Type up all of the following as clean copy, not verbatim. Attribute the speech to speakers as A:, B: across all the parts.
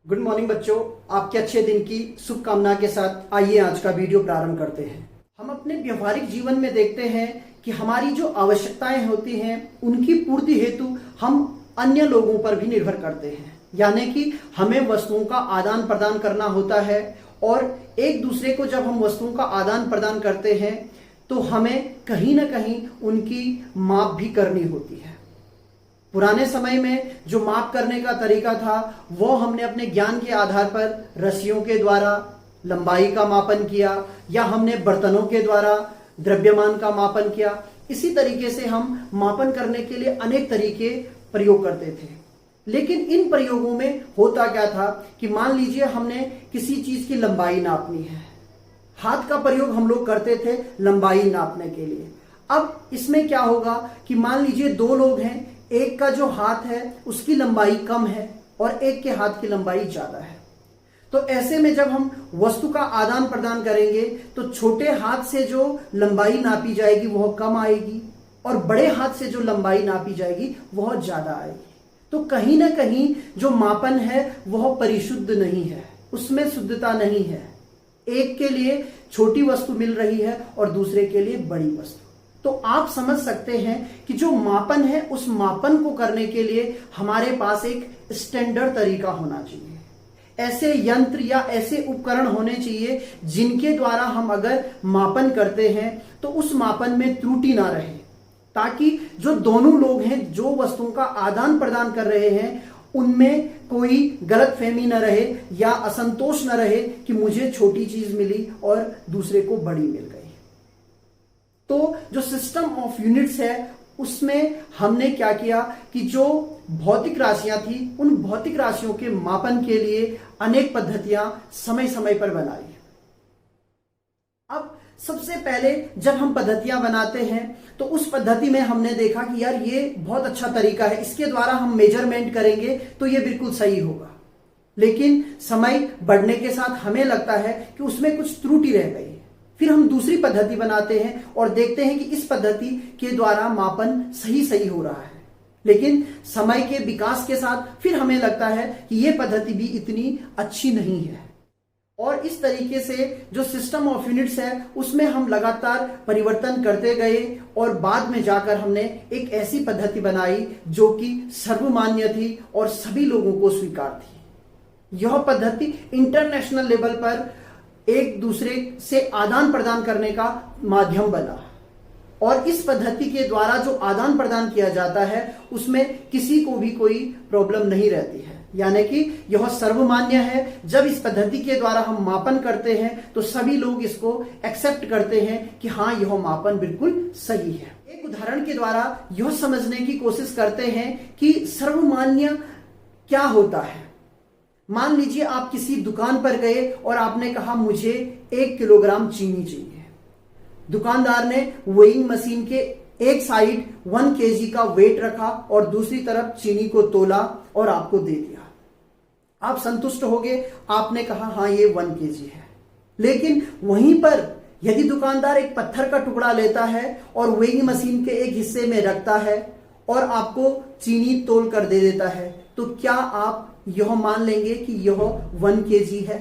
A: Good morning बच्चों, आपके अच्छे दिन की शुभकामना के साथ आइए आज का वीडियो प्रारंभ करते हैं। हम अपने व्यवहारिक जीवन में देखते हैं कि हमारी जो आवश्यकताएं होती हैं उनकी पूर्ति हेतु हम अन्य लोगों पर भी निर्भर करते हैं, यानी कि हमें वस्तुओं का आदान प्रदान करना होता है और एक दूसरे को जब हम वस्तुओं का आदान प्रदान करते हैं तो हमें कहीं ना कहीं उनकी माप भी करनी होती है। पुराने समय में जो माप करने का तरीका था वो हमने अपने ज्ञान के आधार पर रस्सियों के द्वारा लंबाई का मापन किया या हमने बर्तनों के द्वारा द्रव्यमान का मापन किया। इसी तरीके से हम मापन करने के लिए अनेक तरीके प्रयोग करते थे। लेकिन इन प्रयोगों में होता क्या था कि मान लीजिए हमने किसी चीज की लंबाई नापनी है, हाथ का प्रयोग हम लोग करते थे लंबाई नापने के लिए। अब इसमें क्या होगा कि मान लीजिए दो लोग हैं, एक का जो हाथ है उसकी लंबाई कम है और एक के हाथ की लंबाई ज्यादा है। तो ऐसे में जब हम वस्तु का आदान प्रदान करेंगे तो छोटे हाथ से जो लंबाई नापी जाएगी वह कम आएगी और बड़े हाथ से जो लंबाई नापी जाएगी वह ज्यादा आएगी। तो कहीं ना कहीं जो मापन है वह परिशुद्ध नहीं है, उसमें शुद्धता नहीं है। एक के लिए छोटी वस्तु मिल रही है और दूसरे के लिए बड़ी वस्तु। तो आप समझ सकते हैं कि जो मापन है उस मापन को करने के लिए हमारे पास एक स्टैंडर्ड तरीका होना चाहिए। ऐसे यंत्र या ऐसे उपकरण होने चाहिए जिनके द्वारा हम अगर मापन करते हैं तो उस मापन में त्रुटि ना रहे, ताकि जो दोनों लोग हैं जो वस्तुओं का आदान प्रदान कर रहे हैं उनमें कोई गलतफहमी न रहे या असंतोष न रहे कि मुझे छोटी चीज मिली और दूसरे को बड़ी मिल गई। तो जो सिस्टम ऑफ यूनिट्स है उसमें हमने क्या किया कि जो भौतिक राशियां थी उन भौतिक राशियों के मापन के लिए अनेक पद्धतियां समय समय पर बनाई। अब सबसे पहले जब हम पद्धतियां बनाते हैं तो उस पद्धति में हमने देखा कि यार ये बहुत अच्छा तरीका है, इसके द्वारा हम मेजरमेंट करेंगे तो ये बिल्कुल सही होगा। लेकिन समय बढ़ने के साथ हमें लगता है कि उसमें कुछ त्रुटि रह गई। फिर हम दूसरी पद्धति बनाते हैं और देखते हैं कि इस पद्धति के द्वारा मापन सही हो रहा है। लेकिन समय के विकास के साथ फिर हमें लगता है कि यह पद्धति भी इतनी अच्छी नहीं है और इस तरीके से जो सिस्टम ऑफ यूनिट्स है उसमें हम लगातार परिवर्तन करते गए और बाद में जाकर हमने एक ऐसी पद्धति बनाई जो कि सर्वमान्य थी और सभी लोगों को स्वीकार थी। यह पद्धति इंटरनेशनल लेवल पर एक दूसरे से आदान प्रदान करने का माध्यम बना और इस पद्धति के द्वारा जो आदान प्रदान किया जाता है उसमें किसी को भी कोई प्रॉब्लम नहीं रहती है, यानी कि यह सर्वमान्य है। जब इस पद्धति के द्वारा हम मापन करते हैं तो सभी लोग इसको एक्सेप्ट करते हैं कि हाँ यह मापन बिल्कुल सही है। एक उदाहरण के द्वारा यह समझने की कोशिश करते हैं कि सर्वमान्य क्या होता है। मान लीजिए आप किसी दुकान पर गए और आपने कहा मुझे 1 किलोग्राम चीनी चाहिए। दुकानदार ने वेइंग मशीन के एक साइड 1 केजी का वेट रखा और दूसरी तरफ चीनी को तोला और आपको दे दिया। आप संतुष्ट हो गए, आपने कहा हाँ ये 1 केजी है। लेकिन वहीं पर यदि दुकानदार एक पत्थर का टुकड़ा लेता है और वेइंग मशीन के एक हिस्से में रखता है और आपको चीनी तोल कर दे देता है, तो क्या आप यह मान लेंगे कि यह 1 केजी है?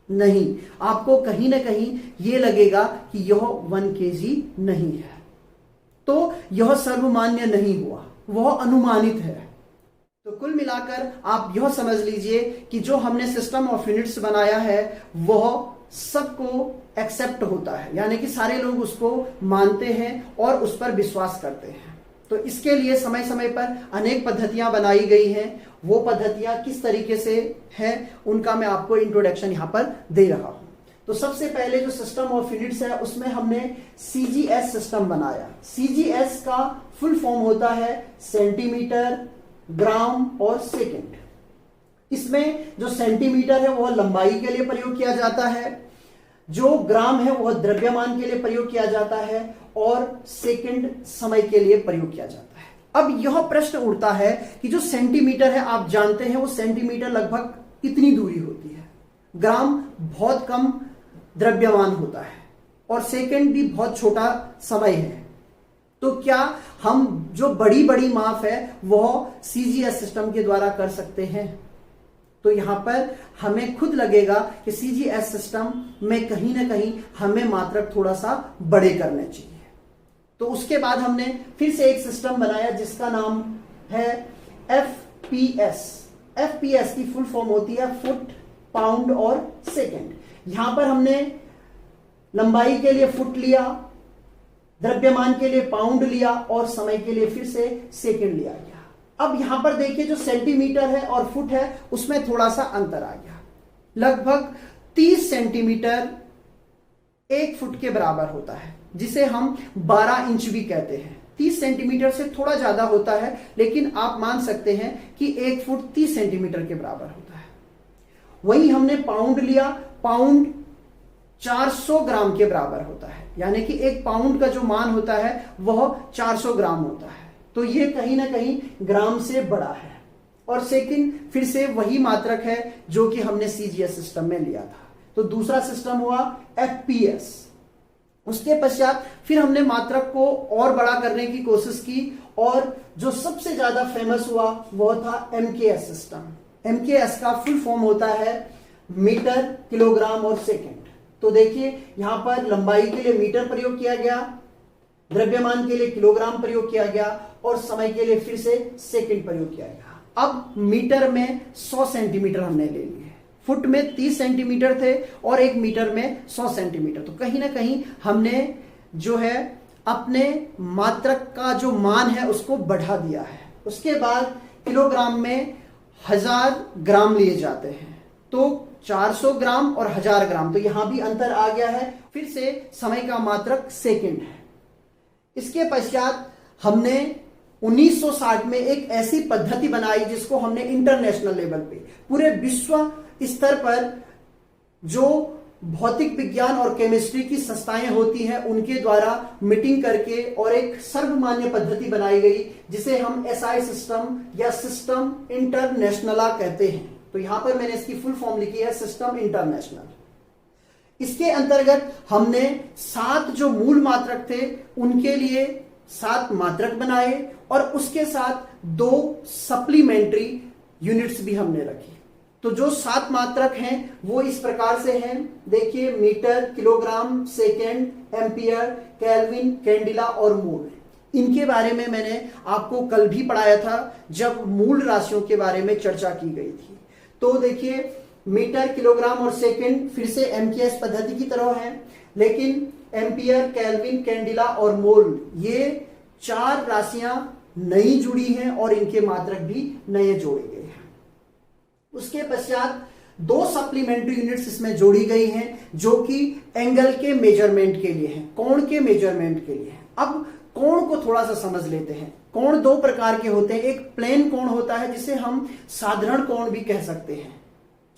A: नहीं, आपको कहीं ना कहीं यह लगेगा कि यह 1 केजी नहीं है। तो यह सर्वमान्य नहीं हुआ, वह अनुमानित है। तो कुल मिलाकर आप यह समझ लीजिए कि जो हमने सिस्टम ऑफ यूनिट्स बनाया है वह सबको एक्सेप्ट होता है, यानी कि सारे लोग उसको मानते हैं और उस पर विश्वास करते हैं। तो इसके लिए समय समय पर अनेक पद्धतियां बनाई गई हैं। वो पद्धतियां किस तरीके से हैं उनका मैं आपको इंट्रोडक्शन यहां पर दे रहा हूं। तो सबसे पहले जो सिस्टम ऑफ यूनिट्स है उसमें हमने सीजीएस सिस्टम बनाया। सीजीएस का फुल फॉर्म होता है सेंटीमीटर, ग्राम और सेकंड। इसमें जो सेंटीमीटर है वह लंबाई के लिए प्रयोग किया जाता है, जो ग्राम है वह द्रव्यमान के लिए प्रयोग किया जाता है और सेकंड समय के लिए प्रयोग किया जाता है। अब यह प्रश्न उठता है कि जो सेंटीमीटर है आप जानते हैं वो सेंटीमीटर लगभग कितनी दूरी होती है। ग्राम बहुत कम द्रव्यमान होता है और सेकंड भी बहुत छोटा समय है। तो क्या हम जो बड़ी बड़ी माप है वह सीजीएस सिस्टम के द्वारा कर सकते हैं? तो यहां पर हमें खुद लगेगा कि CGS सिस्टम में कहीं ना कहीं हमें मात्रक थोड़ा सा बड़े करने चाहिए। तो उसके बाद हमने फिर से एक सिस्टम बनाया जिसका नाम है FPS। FPS की फुल फॉर्म होती है फुट, पाउंड और सेकंड। यहां पर हमने लंबाई के लिए फुट लिया, द्रव्यमान के लिए पाउंड लिया और समय के लिए फिर से सेकंड लिया गया। अब यहां पर देखिए जो सेंटीमीटर है और फुट है उसमें थोड़ा सा अंतर आ गया। लगभग 30 सेंटीमीटर 1 फुट के बराबर होता है, जिसे हम 12 इंच भी कहते हैं। 30 सेंटीमीटर से थोड़ा ज्यादा होता है, लेकिन आप मान सकते हैं कि 1 फुट 30 सेंटीमीटर के बराबर होता है। वहीं हमने पाउंड लिया, पाउंड 400 ग्राम के बराबर होता है, यानी कि 1 पाउंड का जो मान होता है वह 400 ग्राम होता है। तो ये कहीं ना कहीं ग्राम से बड़ा है। और सेकंड फिर से वही मात्रक है जो कि हमने CGS सिस्टम में लिया था। तो दूसरा सिस्टम हुआ FPS। उसके पश्चात फिर हमने मात्रक को और बड़ा करने की कोशिश की और जो सबसे ज्यादा फेमस हुआ वह था MKS सिस्टम। MKS का फुल फॉर्म होता है मीटर, किलोग्राम और सेकंड। तो देखिए यहां पर लंबाई के लिए मीटर प्रयोग किया गया, द्रव्यमान के लिए किलोग्राम प्रयोग किया गया और समय के लिए फिर से सेकंड प्रयोग किया गया। अब मीटर में 100 सेंटीमीटर हमने ले लिए, फुट में 30 सेंटीमीटर थे और 1 मीटर में 100 सेंटीमीटर। तो कहीं ना कहीं हमने जो है अपने मात्रक का जो मान है उसको बढ़ा दिया है। उसके बाद किलोग्राम में 1000 ग्राम लिए जाते हैं, तो 400 ग्राम और 1000 ग्राम, तो यहां भी अंतर आ गया है। फिर से समय का मात्रक सेकंड है। इसके पश्चात हमने 1960 में एक ऐसी पद्धति बनाई जिसको हमने इंटरनेशनल लेवल पे, पूरे विश्व स्तर पर जो भौतिक विज्ञान और केमिस्ट्री की संस्थाएं होती हैं उनके द्वारा मीटिंग करके और एक सर्वमान्य पद्धति बनाई गई जिसे हम SI सिस्टम या सिस्टम इंटरनेशनला कहते हैं। तो यहां पर मैंने इसकी फुल फॉर्म लिखी है सिस्टम इंटरनेशनल। इसके अंतर्गत हमने 7 जो मूल मात्रक थे उनके लिए 7 मात्रक बनाए और उसके साथ 2 सप्लीमेंट्री यूनिट्स भी हमने रखी। तो जो 7 मात्रक हैं वो इस प्रकार से हैं, देखिए metre, kilogram, second, ampere, kelvin, candela और मोल। इनके बारे में मैंने आपको कल भी पढ़ाया था जब मूल राशियों के बारे में चर्चा की गई थी। तो देखिए मीटर, किलोग्राम और सेकेंड फिर से MKS पद्धति की तरह है, लेकिन एम्पियर, केल्विन, कैंडिला और मोल ये 4 राशियां नई जुड़ी हैं और इनके मात्रक भी नए जोड़े गए हैं। उसके पश्चात 2 सप्लीमेंट्री यूनिट्स इसमें जोड़ी गई हैं जो कि एंगल के मेजरमेंट के लिए हैं, कोण के मेजरमेंट के लिए हैं। अब कोण को थोड़ा सा समझ लेते हैं। कोण 2 प्रकार के होते हैं, एक प्लेन कोण होता है जिसे हम साधारण कोण भी कह सकते हैं,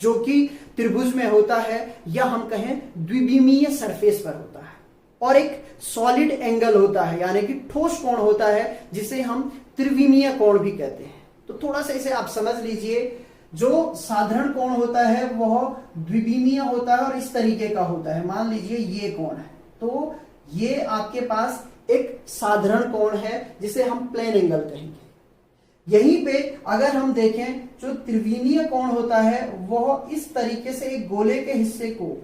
A: जो कि त्रिभुज में होता है या हम कहें द्विविमीय सरफेस पर होता है, और एक सॉलिड एंगल होता है यानी कि ठोस कोण होता है जिसे हम त्रिविमीय कोण भी कहते हैं। तो थोड़ा सा इसे आप समझ लीजिए। जो साधारण कोण होता है वह द्विविमीय होता है और इस तरीके का होता है। मान लीजिए ये कोण है, तो ये आपके पास एक साधारण कोण है जिसे हम प्लेन एंगल कहेंगे। यहीं पे अगर हम देखें जो त्रिविमीय कोण होता है वह इस तरीके से एक गोले के हिस्से को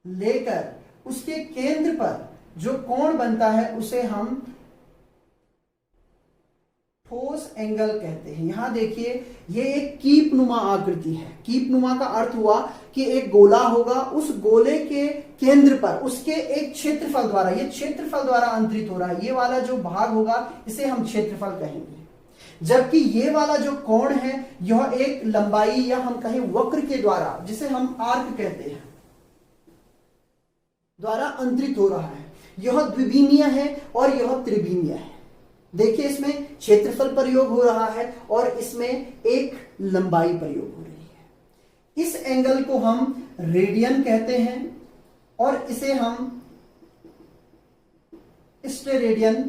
A: लेकर उसके केंद्र पर जो कोण बनता है उसे हम ठोस एंगल कहते हैं। यहां देखिए ये एक कीप नुमा आकृति है। कीप नुमा का अर्थ हुआ कि एक गोला होगा, उस गोले के केंद्र पर उसके एक क्षेत्रफल द्वारा, ये क्षेत्रफल द्वारा अंतरित हो रहा है, ये वाला जो भाग होगा इसे हम क्षेत्रफल कहेंगे। जबकि ये वाला जो कोण है यह एक लंबाई या हम कहें वक्र के द्वारा, जिसे हम आर्क कहते हैं, द्वारा अंतरित हो रहा है। यह द्विविमीय है और यह त्रिविमीय है। देखिए इसमें क्षेत्रफल प्रयोग हो रहा है और इसमें एक लंबाई प्रयोग हो रही है। इस एंगल को हम रेडियन कहते हैं और इसे हम स्टेरेडियन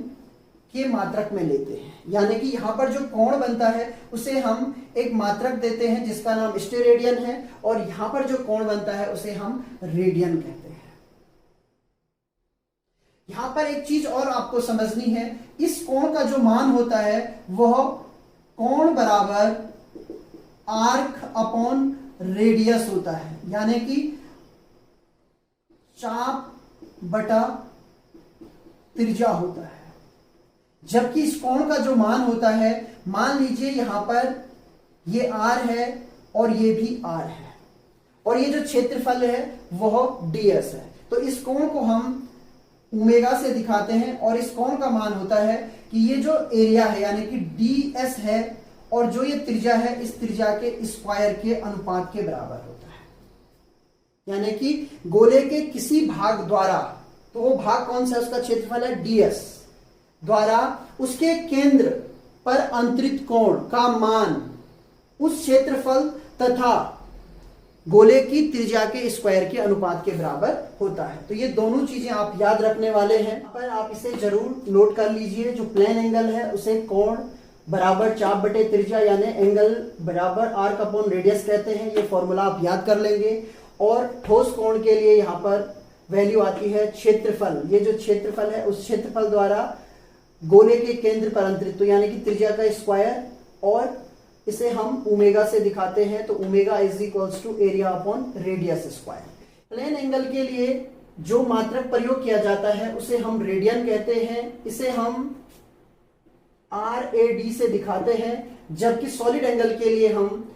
A: के मात्रक में लेते हैं, यानी कि यहां पर जो कोण बनता है उसे हम एक मात्रक देते हैं जिसका नाम स्टेरेडियन है और यहां पर जो कोण बनता है उसे हम रेडियन कहते हैं। यहां पर एक चीज और आपको समझनी है, इस कोण का जो मान होता है वह कोण बराबर आर्क अपॉन रेडियस होता है, यानी कि चाप बटा त्रिज्या होता है। जबकि इस कोण का जो मान होता है, मान लीजिए यहां पर ये r है और ये भी r है, और ये जो क्षेत्रफल है वह ds है। तो इस कोण को हम ओमेगा से दिखाते हैं, और इस कोण का मान होता है कि ये जो एरिया है यानी कि ds है, और जो ये त्रिज्या है इस त्रिज्या के स्क्वायर के अनुपात के बराबर होता है। यानी कि गोले के किसी भाग द्वारा, तो वो भाग कौन सा है, उसका क्षेत्रफल है ds, द्वारा उसके केंद्र पर अंतरित कोण का मान उस क्षेत्रफल तथा गोले की त्रिज्या के स्क्वायर के अनुपात के बराबर होता है। तो ये दोनों चीजें आप याद रखने वाले हैं, पर आप इसे जरूर नोट कर लीजिए। जो प्लेन एंगल है उसे कोण बराबर चाप बटे त्रिज्या यानी एंगल बराबर आर्क अपॉन रेडियस कहते हैं। ये फॉर्मूला आप याद कर लेंगे। और ठोस कोण के लिए यहाँ पर वैल्यू आती है क्षेत्रफल। ये जो क्षेत्रफल है उस क्षेत्रफल द्वारा गोले के केंद्र पर अंतरित, तो यानी कि त्रिज्या का स्क्वायर, और इसे हम ओमेगा से दिखाते हैं। तो omega is equals to area upon radius square. Plane angle के लिए जो मात्रक प्रयोग किया जाता है उसे हम रेडियन कहते हैं। इसे हम RAD से दिखाते हैं। जबकि सॉलिड एंगल के लिए हम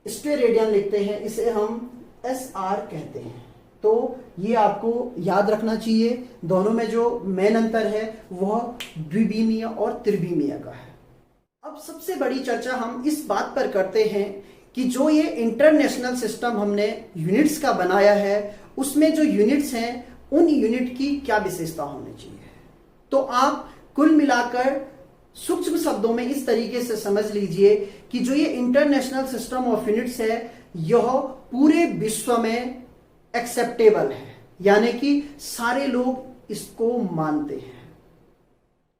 A: स्टेरेडियन लिखते हैं, इसे हम SR कहते हैं। तो ये आपको याद रखना चाहिए। दोनों में जो मेन अंतर है वह द्विविमीय और त्रिविमीय का है। अब सबसे बड़ी चर्चा हम इस बात पर करते हैं कि जो ये इंटरनेशनल सिस्टम हमने यूनिट्स का बनाया है, उसमें जो यूनिट्स हैं उन यूनिट की क्या विशेषता होनी चाहिए। तो आप कुल मिलाकर सूक्ष्म शब्दों में इस तरीके से समझ लीजिए कि जो ये इंटरनेशनल सिस्टम ऑफ यूनिट्स है, यह पूरे विश्व में एक्सेप्टेबल है, यानी कि सारे लोग इसको मानते हैं।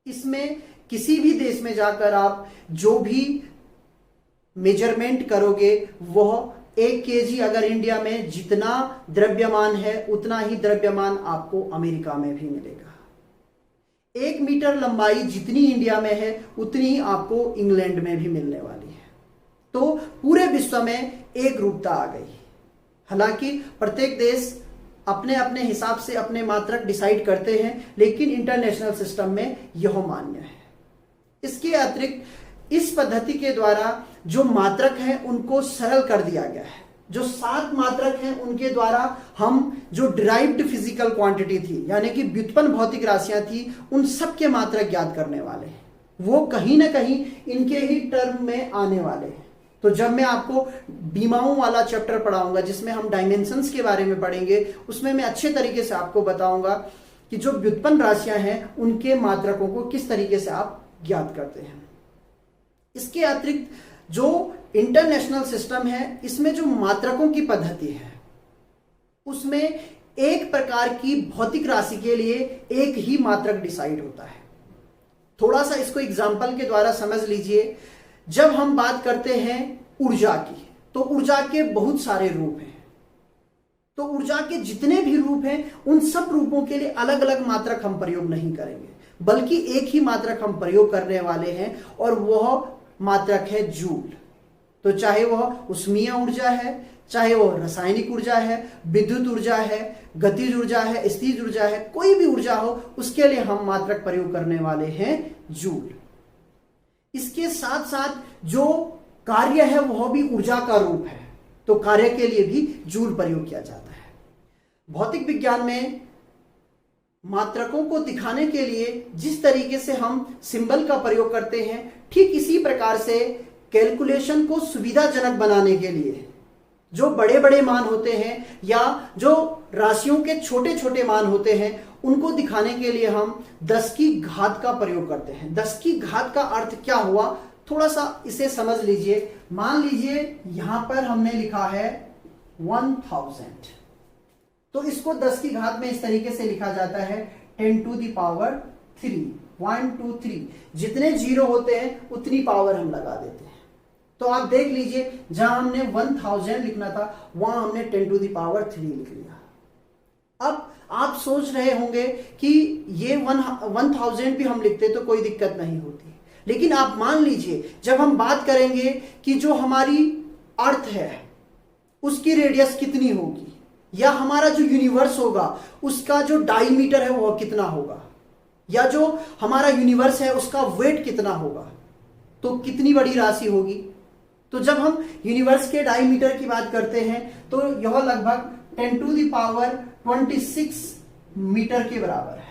A: इसमें किसी भी देश में जाकर आप जो भी मेजरमेंट करोगे, वह 1 kg अगर इंडिया में जितना द्रव्यमान है उतना ही द्रव्यमान आपको अमेरिका में भी मिलेगा। 1 मीटर लंबाई जितनी इंडिया में है उतनी ही आपको इंग्लैंड में भी मिलने वाली है। तो पूरे विश्व में एक रूपता आ गई। हालांकि प्रत्येक देश अपने अपने हिसाब से अपने मात्रक डिसाइड करते हैं, लेकिन इंटरनेशनल सिस्टम में यह मान्य है। इसके अतिरिक्त इस पद्धति के द्वारा जो मात्रक हैं उनको सरल कर दिया गया है। जो 7 मात्रक हैं उनके द्वारा हम जो डिराइव्ड फिजिकल क्वांटिटी थी, यानी कि व्युत्पन्न भौतिक राशियां थी, उन सब के मात्रक ज्ञात करने वाले हैं। वो कहीं ना कहीं इनके ही टर्म में आने वाले हैं। तो जब मैं आपको बीमाओं वाला चैप्टर पढ़ाऊंगा जिसमें हम डायमेंशंस के बारे में पढ़ेंगे, उसमें मैं अच्छे तरीके से आपको बताऊंगा कि जो व्युत्पन्न राशियां हैं उनके मात्रकों को किस तरीके से आप ज्ञात करते हैं। इसके अतिरिक्त जो इंटरनेशनल सिस्टम है, इसमें जो मात्रकों की पद्धति है उसमें एक प्रकार की भौतिक राशि के लिए एक ही मात्रक डिसाइड होता है। थोड़ा सा इसको एग्जाम्पल के द्वारा समझ लीजिए। जब हम बात करते हैं ऊर्जा की, तो ऊर्जा के बहुत सारे रूप हैं। तो ऊर्जा के जितने भी रूप हैं उन सब रूपों के लिए अलग अलग मात्रक हम प्रयोग नहीं करेंगे, बल्कि एक ही मात्रक हम प्रयोग करने वाले हैं, और वह मात्रक है जूल। तो चाहे वह उष्मीय ऊर्जा है, चाहे वह रासायनिक ऊर्जा है, विद्युत ऊर्जा है, गतिज ऊर्जा है, स्थिर ऊर्जा है, कोई भी ऊर्जा हो, उसके लिए हम मात्रक प्रयोग करने वाले हैं जूल। इसके साथ साथ जो कार्य है वह भी ऊर्जा का रूप है, तो कार्य के लिए भी जूल प्रयोग किया जाता है। भौतिक विज्ञान में मात्रकों को दिखाने के लिए जिस तरीके से हम सिंबल का प्रयोग करते हैं, ठीक इसी प्रकार से कैलकुलेशन को सुविधाजनक बनाने के लिए जो बड़े बड़े मान होते हैं या जो राशियों के छोटे छोटे मान होते हैं, उनको दिखाने के लिए हम 10 की घात का प्रयोग करते हैं। 10 की घात का अर्थ क्या हुआ, थोड़ा सा इसे समझ लीजिए। मान लीजिए यहां पर हमने लिखा है 1000, तो इसको 10 की घात में इस तरीके से लिखा जाता है 10 to the power 3, 1 2 3। जितने जीरो होते हैं उतनी पावर हम लगा देते हैं। तो आप देख लीजिए, जहां हमने 1000 लिखना था वहां हमने 10 to the power 3 लिख लिया। अब आप सोच रहे होंगे कि ये 1000 भी हम लिखते तो कोई दिक्कत नहीं होती, लेकिन आप मान लीजिए जब हम बात करेंगे कि जो हमारी अर्थ है उसकी रेडियस कितनी होगी, या हमारा जो यूनिवर्स होगा उसका जो डायमीटर है वो कितना होगा, या जो हमारा यूनिवर्स है उसका वेट कितना होगा, तो कितनी बड़ी राशि होगी। तो जब हम यूनिवर्स के डायमीटर की बात करते हैं तो यह लगभग 10⁻26 मीटर के बराबर है।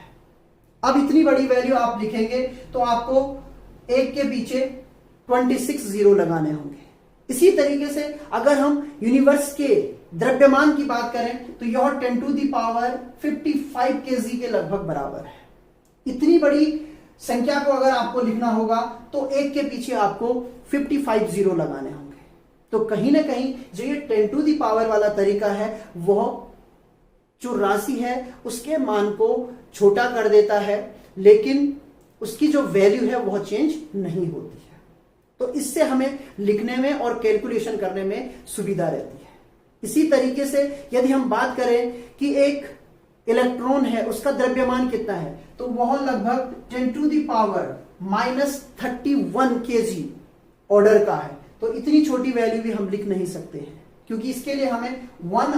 A: अब इतनी बड़ी वैल्यू आप लिखेंगे तो आपको एक के पीछे 26 जीरो लगाने होंगे। इसी तरीके से अगर हम यूनिवर्स के द्रव्यमान की बात करें तो यह 10⁻55 kg के लगभग बराबर है। इतनी बड़ी संख्या को अगर आपको लिखना होगा तो एक के पीछे आपको 55 जीरो लगाने होंगे। तो कहीं ना कहीं जो ये 10⁻ वाला तरीका है वह जो राशि है उसके मान को छोटा कर देता है, लेकिन उसकी जो वैल्यू है वह चेंज नहीं होती है। तो इससे हमें लिखने में और कैलकुलेशन करने में सुविधा रहती है। इसी तरीके से यदि हम बात करें कि एक इलेक्ट्रॉन है उसका द्रव्यमान कितना है तो वह लगभग 10⁻31 kg ऑर्डर का है। तो इतनी छोटी वैल्यू भी हम लिख नहीं सकते हैं, क्योंकि इसके लिए हमें 1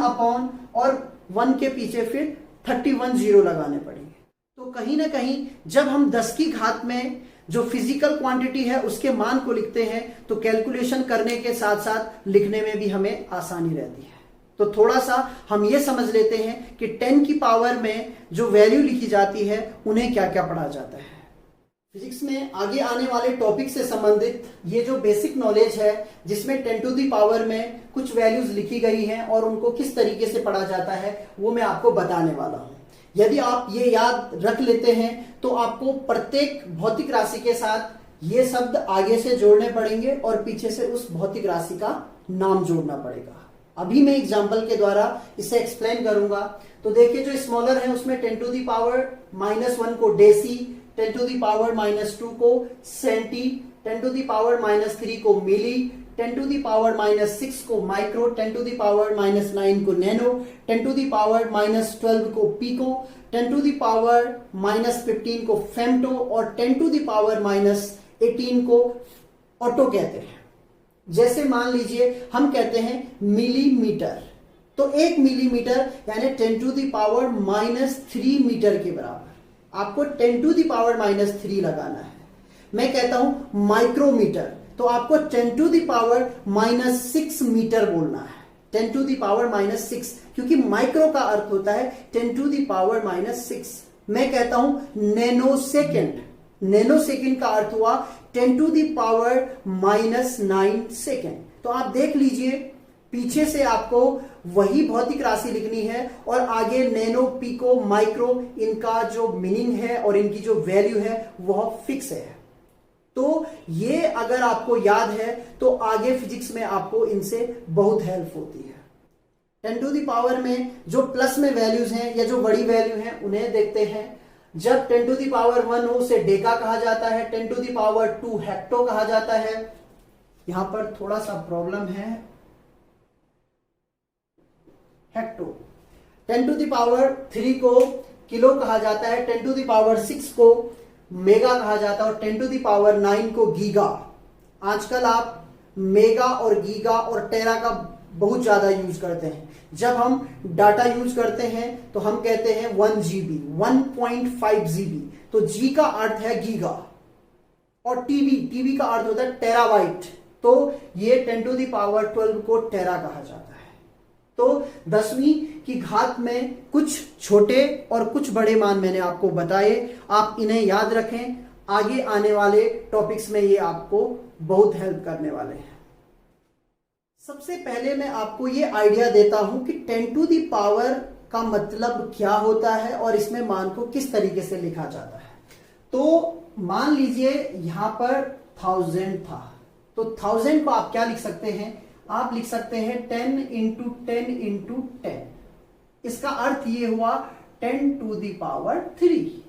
A: और 1 के पीछे फिर 31 जीरो लगाने पड़ेंगे। तो कहीं ना कहीं जब हम 10 की घात में जो फिजिकल क्वांटिटी है उसके मान को लिखते हैं तो कैलकुलेशन करने के साथ साथ लिखने में भी हमें आसानी रहती है। तो थोड़ा सा हम ये समझ लेते हैं कि 10 की पावर में जो वैल्यू लिखी जाती है उन्हें क्या क्या पढ़ा जाता है। फिजिक्स में आगे आने वाले टॉपिक से संबंधित ये जो बेसिक नॉलेज है जिसमें 10⁻ में कुछ वैल्यूज लिखी गई हैं और उनको किस तरीके से पढ़ा जाता है वो मैं आपको बताने वाला हूं। यदि आप ये याद रख लेते हैं तो आपको प्रत्येक भौतिक राशि के साथ ये शब्द आगे से जोड़ने पड़ेंगे और पीछे से उस भौतिक राशि का नाम जोड़ना पड़ेगा। अभी मैं एग्जाम्पल के द्वारा इसे एक्सप्लेन करूंगा। तो देखिए जो स्मॉलर है उसमें 10⁻⁻1 को डेसी, 10⁻⁻2 को सेंटी, 10⁻⁻3 को मिली, 10⁻⁻6 को माइक्रो, 10⁻⁻9 को नैनो, 10⁻⁻12 को पिको, 10⁻⁻15 को फेम्टो और 10⁻⁻18 को ऑटो कहते हैं। जैसे मान लीजिए हम कहते हैं मिलीमीटर, तो 1 मिलीमीटर यानी 10⁻³ मीटर के बराबर। आपको 10⁻³ लगाना है। मैं कहता हूं माइक्रोमीटर, तो आपको 10⁻⁻6 मीटर बोलना है। 10⁻⁻6 क्योंकि माइक्रो का अर्थ होता है 10⁻⁻6। मैं कहता हूं नैनोसेकंड, नैनोसेकंड का अर्थ हुआ 10⁻⁻9 सेकंड। तो आप देख लीजिए पीछे से आपको वही भौतिक राशि लिखनी है और आगे नैनो, पिको, माइक्रो इनका जो मीनिंग है और इनकी जो वैल्यू है वह फिक्स है। तो ये अगर आपको याद है तो आगे फिजिक्स में आपको इनसे बहुत हेल्प होती है। 10⁻ में जो प्लस में वैल्यूज हैं या जो बड़ी वैल्यू हैं उन्हें देखते हैं। जब 10⁻1 हो उसे डेका कहा जाता है, 10⁻2 हेक्टो कहा जाता है। यहां पर थोड़ा सा प्रॉब्लम है, हेक्टो। 10⁻3 को किलो कहा जाता है, 10⁻6 को मेगा कहा जाता है और 10⁻9 को गीगा। आजकल आप मेगा और गीगा और टेरा का बहुत ज्यादा यूज करते हैं। जब हम डाटा यूज करते हैं तो हम कहते हैं 1 GB, 1.5 GB। तो जी का अर्थ है गीगा और टीबी का अर्थ होता है टेराबाइट। तो ये 10⁻12 को टेरा कहा जाता है। तो 10वीं की घात में कुछ छोटे और कुछ बड़े मान मैंने आपको बताए, आप इन्हें याद रखें। आगे आने वाले टॉपिक्स में ये आपको बहुत हेल्प करने वाले हैं। सबसे पहले मैं आपको ये आइडिया देता हूं कि 10⁻ का मतलब क्या होता है और इसमें मान को किस तरीके से लिखा जाता है। तो मान लीजिए यहां पर 1000 था, तो 1000 को आप क्या लिख सकते हैं, आप लिख सकते हैं 10 × 10 × 10। इसका अर्थ ये हुआ 10⁻3।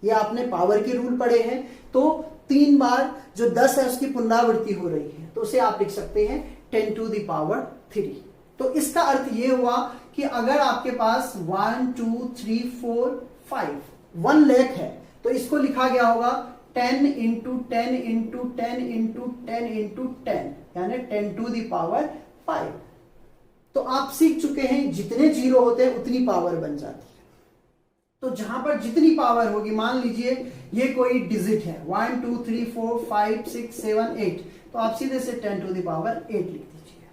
A: ये आपने पावर के रूल पढ़े हैं। तो 3 बार जो 10 है उसकी पुनरावृत्ति हो रही है, तो उसे आप लिख सकते हैं 10⁻3। तो इसका अर्थ ये हुआ कि अगर आपके पास 1 2 3 4 5 1 लाख है तो इसको लिखा गया होगा 10 × 10 × 10 × 10 × 10 यानी 10⁻5। 5। तो आप सीख चुके हैं जितने जीरो होते हैं उतनी पावर बन जाती है। तो जहां पर जितनी पावर होगी, मान लीजिए ये कोई डिजिट है 1 2 3 4 5 6 7 8, तो आप सीधे से 10 टू द पावर 8 लिख दीजिए।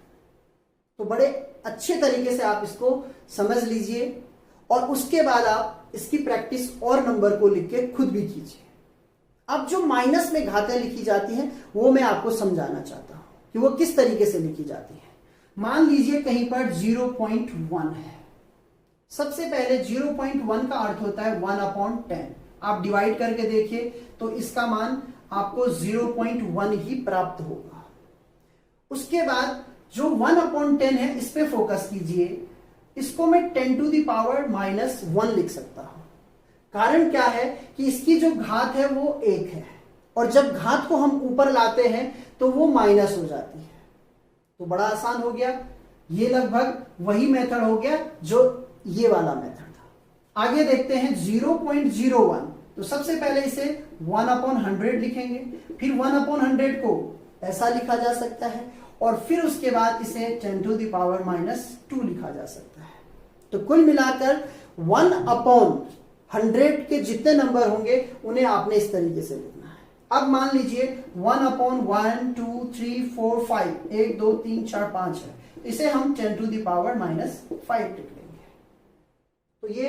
A: तो बड़े अच्छे तरीके से आप इसको समझ लीजिए और उसके बाद आप इसकी प्रैक्टिस और नंबर को लिख के खुद भी कीजिए। अब जो माइनस में घातें लिखी जाती हैं वो मैं आपको समझाना चाहता हूं कि वो किस तरीके से लिखी जाती है। मान लीजिए कहीं पर 0.1 है। सबसे पहले 0.1 का अर्थ होता है 1/10। आप डिवाइड करके देखिए तो इसका मान आपको 0.1 ही प्राप्त होगा। उसके बाद जो 1/10 है इस पे फोकस कीजिए। इसको मैं 10 टू द पावर -1 लिख सकता हूं। कारण क्या है कि इसकी जो घात है वो 1 है और जब घात को हम ऊपर लाते हैं तो वो माइनस हो जाती है। तो बड़ा आसान हो गया। ये लगभग वही मेथड हो गया जो ये वाला मेथड था। आगे देखते हैं 0.01। तो सबसे पहले इसे 1/100 लिखेंगे, फिर 1/100 को ऐसा लिखा जा सकता है और फिर उसके बाद इसे 10 टू द पावर -2 लिखा जा सकता है। तो कुल मिलाकर 1/100 के जितने नंबर होंगे उन्हें आपने इस तरीके से लिखना है। अब मान लीजिए 1/1 2 3 4 5 1 2 3 4 5 है, इसे हम 10 टू द पावर -5 लिख लेंगे। तो ये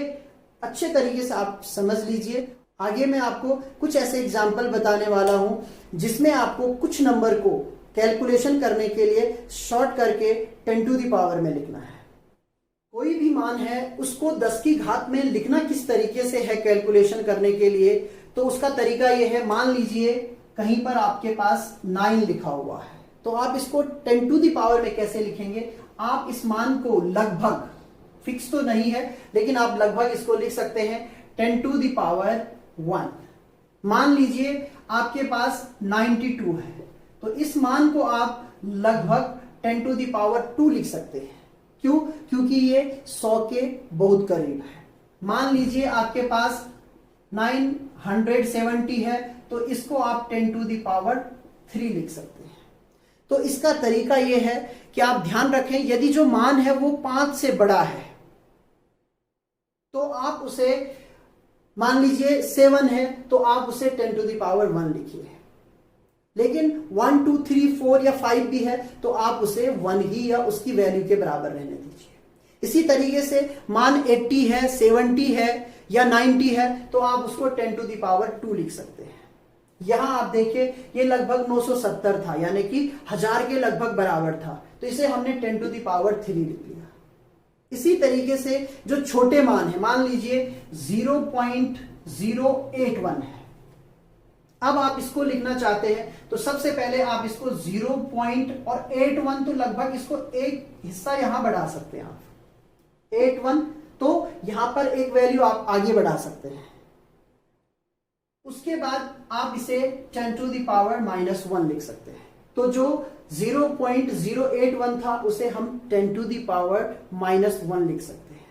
A: अच्छे तरीके से आप समझ लीजिए। आगे मैं आपको कुछ ऐसे एग्जाम्पल बताने वाला हूं जिसमें आपको कुछ नंबर को कैलकुलेशन करने के लिए शॉर्ट करके 10 टू द पावर में लिखना है। कोई भी मान है उसको 10 की घात में लिखना किस तरीके से है कैलकुलेशन करने के लिए, तो उसका तरीका यह है। मान लीजिए कहीं पर आपके पास 9 लिखा हुआ है, तो आप इसको 10 टू द पावर में कैसे लिखेंगे। आप इस मान को लगभग, फिक्स तो नहीं है लेकिन आप लगभग इसको लिख सकते हैं 10 टू द पावर 1। मान लीजिए आपके पास 92 है, तो इस मान को आप लगभग 10 टू द पावर 2 लिख सकते हैं। क्यों? क्योंकि ये 100 के बहुत करीब है। मान लीजिए आपके पास 970 है, तो इसको आप 10 टू द पावर 3 लिख सकते हैं। तो इसका तरीका यह है कि आप ध्यान रखें, यदि जो मान है वो 5 से बड़ा है तो आप उसे, मान लीजिए 7 है तो आप उसे 10 टू द पावर 1 लिखिए। लेकिन 1 2 3 4 या 5 भी है तो आप उसे 1 ही या उसकी वैल्यू के बराबर रहने दीजिए। इसी तरीके से मान 80 है, 70 है या 90 है तो आप उसको 10 टू द पावर 2 लिख सकते हैं। यहां आप देखिए ये लगभग 970 था, यानी कि 1000 के लगभग बराबर था, तो इसे हमने 10 टू द पावर 3 लिख लिया। इसी तरीके से जो छोटे मान है, मान लीजिए 0.081 है, अब आप इसको लिखना चाहते हैं तो सबसे पहले आप इसको 0.81 तो लगभग इसको एक हिस्सा यहां बढ़ा सकते हैं आप 81, तो यहां पर एक वैल्यू आप आगे बढ़ा सकते हैं। उसके बाद आप इसे 10 टू द पावर -1 लिख सकते हैं। तो जो 0.081 था उसे हम 10 टू द पावर -1 लिख सकते हैं।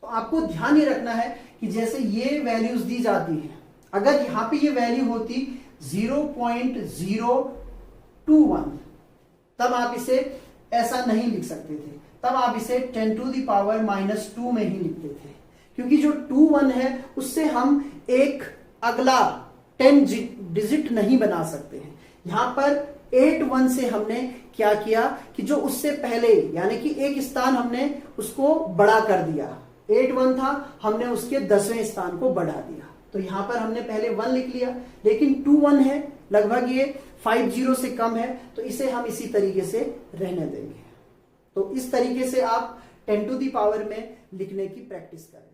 A: तो आपको ध्यान ये रखना है कि जैसे ये वैल्यूज दी जाती हैं, अगर यहां पे ये वैल्यू होती 0.021 तब आप इसे ऐसा नहीं लिख सकते थे, तब आप इसे 10 टू द पावर -2 में ही लिखते थे। क्योंकि जो 21 है उससे हम एक अगला 10 डिजिट नहीं बना सकते हैं। यहां पर 81 से हमने क्या किया कि जो उससे पहले, यानी कि एक स्थान हमने उसको बड़ा कर दिया। 81 था, हमने उसके 10वें स्थान को बढ़ा दिया। तो यहां पर हमने पहले 1 लिख लिया, लेकिन 21 है, लगभग ये 50 से कम है, तो इसे हम इसी तरीके से रहने देंगे। तो इस तरीके से आप 10 टू द पावर में लिखने की प्रैक्टिस करें।